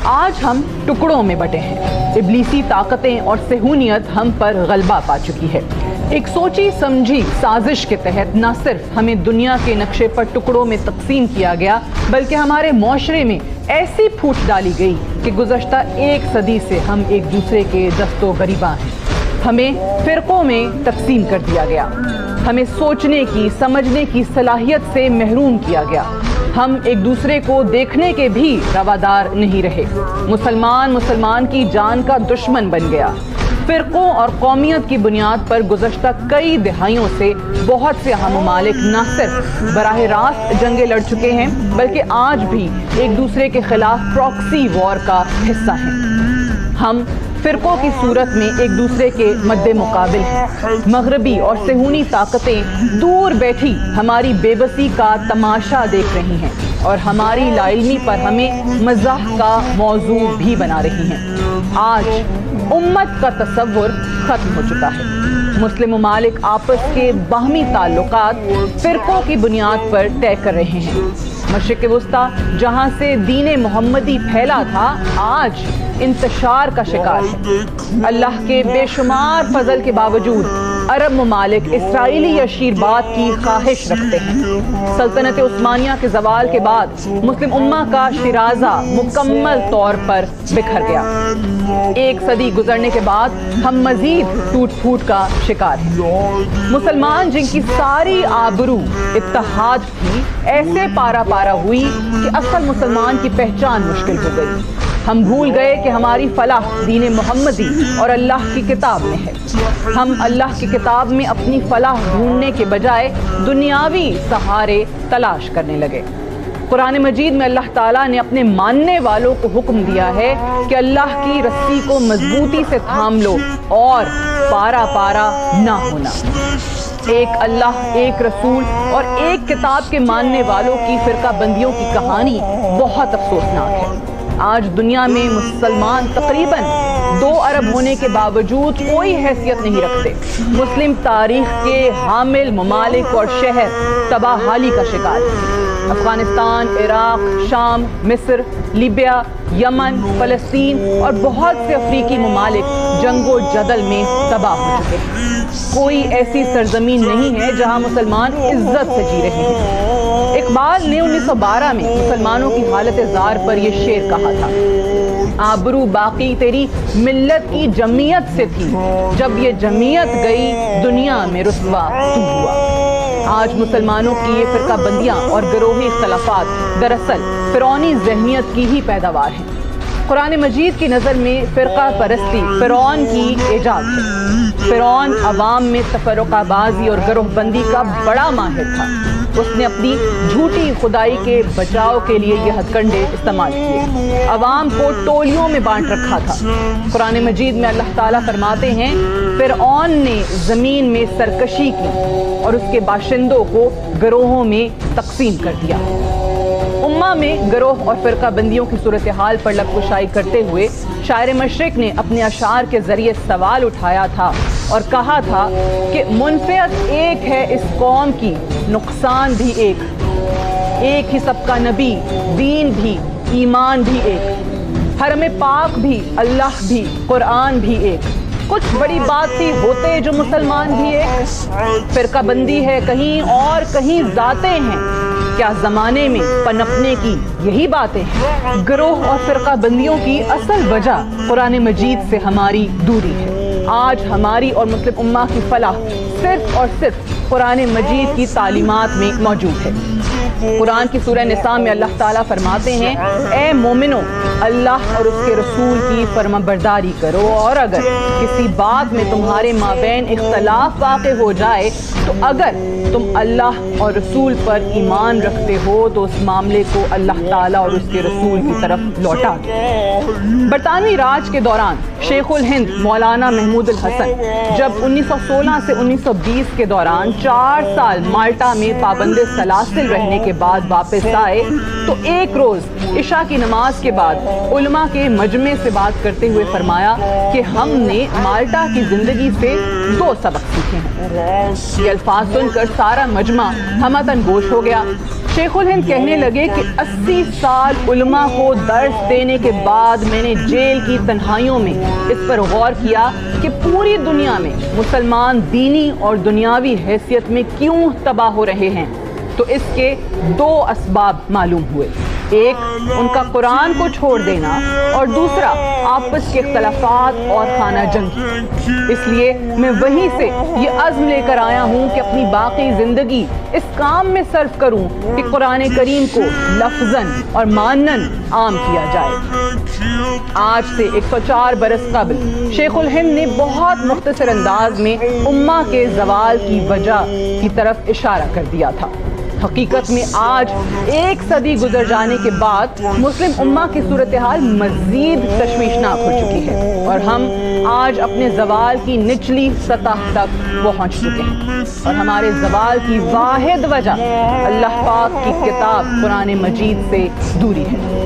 آج ہم ٹکڑوں میں بٹے ہیں، ابلیسی طاقتیں اور صہیونیت ہم پر غلبہ پا چکی ہے۔ ایک سوچی سمجھی سازش کے تحت نہ صرف ہمیں دنیا کے نقشے پر ٹکڑوں میں تقسیم کیا گیا، بلکہ ہمارے معاشرے میں ایسی پھوٹ ڈالی گئی کہ گزشتہ 1 صدی سے ہم ایک دوسرے کے دست و گریباں ہیں۔ ہمیں فرقوں میں تقسیم کر دیا گیا، ہمیں سوچنے کی سمجھنے کی صلاحیت سے محروم کیا گیا، ہم ایک دوسرے کو دیکھنے کے بھی روادار نہیں رہے۔ مسلمان کی جان کا دشمن بن گیا۔ فرقوں اور قومیت کی بنیاد پر گزشتہ کئی دہائیوں سے بہت سے اہم ممالک نہ صرف براہ راست جنگیں لڑ چکے ہیں، بلکہ آج بھی ایک دوسرے کے خلاف پراکسی وار کا حصہ ہیں۔ ہم فرقوں کی صورت میں ایک دوسرے کے مد مقابل ہیں۔ مغربی اور صہیونی طاقتیں دور بیٹھی ہماری بے بسی کا تماشا دیکھ رہی ہیں اور ہماری لا علمی پر ہمیں مزاح کا موضوع بھی بنا رہی ہیں۔ آج امت کا تصور ختم ہو چکا ہے۔ مسلم ممالک آپس کے باہمی تعلقات فرقوں کی بنیاد پر طے کر رہے ہیں۔ مشرق وسطیٰ جہاں سے دین محمدی پھیلا تھا، آج انتشار کا شکار ہے۔ اللہ کے بے شمار فضل کے باوجود عرب ممالک اسرائیلی عشیرباد کی خواہش رکھتے ہیں۔ سلطنت عثمانیہ کے زوال کے بعد مسلم امہ کا شیرازہ مکمل طور پر بکھر گیا۔ 1 صدی گزرنے کے بعد ہم مزید ٹوٹ پھوٹ کا شکار ہیں۔ مسلمان جن کی ساری آبرو اتحاد تھی، ایسے پارا پارا ہوئی کہ اصل مسلمان کی پہچان مشکل ہو گئی۔ ہم بھول گئے کہ ہماری فلاح دین محمدی اور اللہ کی کتاب میں ہے۔ ہم اللہ کی کتاب میں اپنی فلاح ڈھونڈنے کے بجائے دنیاوی سہارے تلاش کرنے لگے۔ قرآن مجید میں اللہ تعالیٰ نے اپنے ماننے والوں کو حکم دیا ہے کہ اللہ کی رسی کو مضبوطی سے تھام لو اور پارا پارا نہ ہونا۔ ایک اللہ، ایک رسول اور ایک کتاب کے ماننے والوں کی فرقہ بندیوں کی کہانی بہت افسوسناک ہے۔ آج دنیا میں مسلمان تقریباً 2 ارب ہونے کے باوجود کوئی حیثیت نہیں رکھتے۔ مسلم تاریخ کے حامل ممالک اور شہر تباہ حالی کا شکار ہیں۔ افغانستان، عراق، شام، مصر، لیبیا، یمن، فلسطین اور بہت سے افریقی ممالک جنگ و جدل میں تباہ ہو چکے ہیں۔ کوئی ایسی سرزمین نہیں ہے جہاں مسلمان عزت سے جی رہے ہیں۔ اقبال نے 1912 میں مسلمانوں کی حالت زار پر یہ شعر کہا تھا: آبرو باقی تیری ملت کی جمعیت سے تھی، جب یہ جمعیت گئی دنیا میں رسوا تو ہوا۔ آج مسلمانوں کی یہ فرقہ بندیاں اور گروہی اختلافات دراصل فرعونی ذہنیت کی ہی پیداوار ہیں۔ قرآن مجید کی نظر میں فرقہ پرستی فرعون کی ایجاد ہے۔ فرعون عوام میں تفرقہ بازی اور گروہ بندی کا بڑا ماہر تھا۔ اس نے اپنی جھوٹی خدائی کے بچاؤ کے لیے یہ ہتھ کنڈے استعمال کیے، عوام کو ٹولیوں میں بانٹ رکھا تھا۔ قرآن مجید میں اللہ تعالیٰ فرماتے ہیں: فرعون نے زمین میں سرکشی کی اور اس کے باشندوں کو گروہوں میں تقسیم کر دیا۔ امہ میں گروہ اور فرقہ بندیوں کی صورتحال پر لب کشائی کرتے ہوئے شاعر مشرق نے اپنے اشعار کے ذریعے سوال اٹھایا تھا اور کہا تھا کہ منفعت ایک ہے اس قوم کی، نقصان بھی ایک ہی سب کا نبی، دین بھی، ایمان بھی ایک، حرم پاک بھی، اللہ بھی، قرآن بھی ایک، کچھ بڑی بات تھی ہوتے جو مسلمان بھی ایک۔ فرقہ بندی ہے کہیں اور کہیں ذاتیں ہیں، کیا زمانے میں پنپنے کی یہی باتیں ہیں؟ گروہ اور فرقہ بندیوں کی اصل وجہ قرآن مجید سے ہماری دوری ہے۔ آج ہماری اور مسلم امہ کی فلاح صرف اور صرف قرآن مجید کی تعلیمات میں موجود ہے۔ قرآن کی سورہ نساء میں اللہ تعالیٰ فرماتے ہیں: اے مومنو، اللہ اور اس کے رسول کی فرما برداری کرو، اور اگر کسی بات میں تمہارے مابین اختلاف واقع ہو جائے تو اگر تم اللہ اور رسول پر ایمان رکھتے ہو تو اس معاملے کو اللہ تعالیٰ اور اس کے رسول کی طرف لوٹا دو۔ برطانوی راج کے دوران شیخ الہند مولانا محمود الحسن جب 1916 سے 1920 کے دوران 4 سال مالٹا میں پابند سلاسل رہنے کے کے بعد واپس آئے تو ایک روز عشاء کی نماز کے بعد علماء کے مجمع سے بات کرتے ہوئے فرمایا کہ ہم نے مالٹا کی زندگی سے 2 سبق سیکھے ہیں۔ یہ الفاظ سن کر سارا مجمع ہمتن گوش ہو گیا۔ شیخ الہند کہنے لگے کہ 80 سال علماء کو درس دینے کے بعد میں نے جیل کی تنہائیوں میں اس پر غور کیا کہ پوری دنیا میں مسلمان دینی اور دنیاوی حیثیت میں کیوں تباہ ہو رہے ہیں، تو اس کے 2 اسباب معلوم ہوئے۔ ایک ان کا قرآن کو چھوڑ دینا اور دوسرا آپس کے اختلافات اور خانہ جنگ۔ اس لیے میں وہیں سے یہ عزم لے کر آیا ہوں کہ اپنی باقی زندگی اس کام میں صرف کروں کہ قرآن کریم کو لفظاً اور مانن عام کیا جائے۔ آج سے 104 برس قبل شیخ الہند نے بہت مختصر انداز میں امہ کے زوال کی وجہ کی طرف اشارہ کر دیا تھا۔ حقیقت میں آج 1 صدی گزر جانے کے بعد مسلم امہ کی صورتحال مزید تشویشناک ہو چکی ہے اور ہم آج اپنے زوال کی نچلی سطح تک پہنچ چکے ہیں، اور ہمارے زوال کی واحد وجہ اللہ پاک کی کتاب قرآن مجید سے دوری ہے۔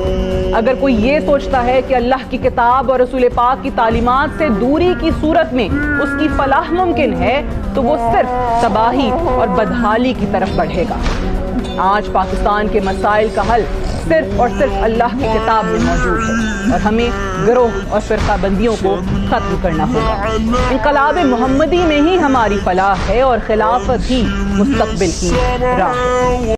اگر کوئی یہ سوچتا ہے کہ اللہ کی کتاب اور رسول پاک کی تعلیمات سے دوری کی صورت میں اس کی فلاح ممکن ہے تو وہ صرف تباہی اور بدحالی کی طرف بڑھے گا۔ آج پاکستان کے مسائل کا حل صرف اور صرف اللہ کی کتاب میں موجود ہے، اور ہمیں گروہ اور فرقہ بندیوں کو ختم کرنا ہوگا۔ انقلاب محمدی میں ہی ہماری فلاح ہے اور خلافت ہی مستقبل کی راہ ہے۔